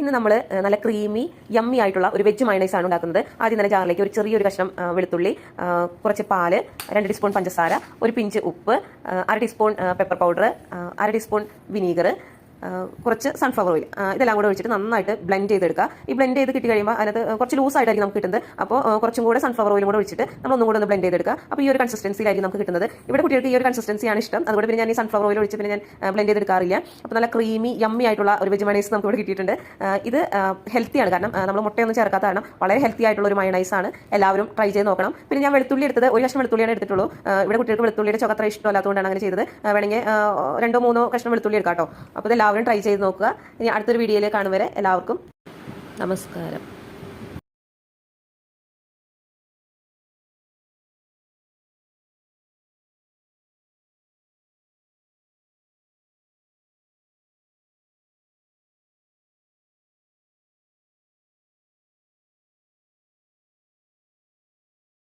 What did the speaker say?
ഇന്ന് നമ്മൾ നല്ല ക്രീമി യമ്മി ആയിട്ടുള്ള ഒരു വെജ് മയണൈസ് ആണ് ഉണ്ടാക്കുന്നത്. ആദ്യം തന്നെ ജാറിലേക്ക് ഒരു ചെറിയൊരു കഷ്ണം വെളുത്തുള്ളി, കുറച്ച് പാല്, 2 ടീസ്പൂൺ പഞ്ചസാര, ഒരു പിഞ്ച് ഉപ്പ്, 1/2 teaspoon pepper powder, 1/2 teaspoon vinegar, കുറച്ച് സൺഫ്ലവർ ഓയിൽ, ഇതെല്ലാം കൂടെ ഒഴിച്ചിട്ട് നന്നായിട്ട് ബ്ലെൻഡ് ചെയ്തെടുക്കുക. ഈ ബ്ലെൻഡ് ചെയ്ത് കിട്ടി കഴിയുമ്പോൾ അതിനകത്ത് കുറച്ച് ലൂസായിട്ടായിരിക്കും നമുക്ക് കിട്ടുന്നത്. അപ്പോൾ കുറച്ചും കൂടെ സൺഫ്ലവർ ഓയിലും കൂടെ ഒഴിച്ചിട്ട് നമ്മൾ ഒന്നും കൂടെ ഒന്ന് ബ്ലെൻഡ് ചെയ്തെടുക്കുക. അപ്പോൾ ഈ ഒരു കൺസിസ്റ്റൻസിയിലായിരിക്കും നമുക്ക് കിട്ടുന്നത്. ഇവിടെ കുട്ടികൾക്ക് ഈ ഒരു കൺസിസ്റ്റൻസിയാണ് ഇഷ്ടം. അതുകൊണ്ട് പിന്നെ ഞാൻ ഈ സൺഫ്ലവർ ഓയിൽ ഒഴിച്ച് പിന്നെ ഞാൻ ബ്ലെൻഡ് ചെയ്തെടുക്കാറില്ല. അപ്പോൾ നല്ല ക്രീമി യമ്മി ആയിട്ടുള്ള ഒരു വെജ് മയണൈസ് നമുക്ക് ഇവിടെ കിട്ടിയിട്ടുണ്ട്. ഇത് ഹെൽത്തിയാണ്, കാരണം നമ്മൾ മുട്ടയൊന്നും ചേർക്കാത്ത കാരണം വളരെ ഹെൽത്തി ആയിട്ടുള്ള ഒരു മയണൈസ് ആണ്. എല്ലാവരും ട്രൈ ചെയ്ത് നോക്കണം. പിന്നെ ഞാൻ വെളുത്തുള്ളി എടുത്തത് ഒരു കഷ്ണം വെളുത്തുള്ളിയാണ് എടുത്തിട്ടുള്ളൂ. ഇവിടെ കുട്ടികൾക്ക് വെളുത്തുള്ളിയുടെ ചുവ അത്ര ഇഷ്ടമല്ലാത്തതുകൊണ്ടാണ് അങ്ങനെ ചെയ്തത്. വേണമെങ്കിൽ 2-3 കഷ്ണം വെളുത്തുള്ളി എടുക്കാം കേട്ടോ. അപ്പോൾ ഇതെല്ലാവരും ട്രൈ ചെയ്ത് നോക്കുക. ഇനി അടുത്തൊരു വീഡിയോയിൽ കാണും വരെ എല്ലാവർക്കും നമസ്കാരം.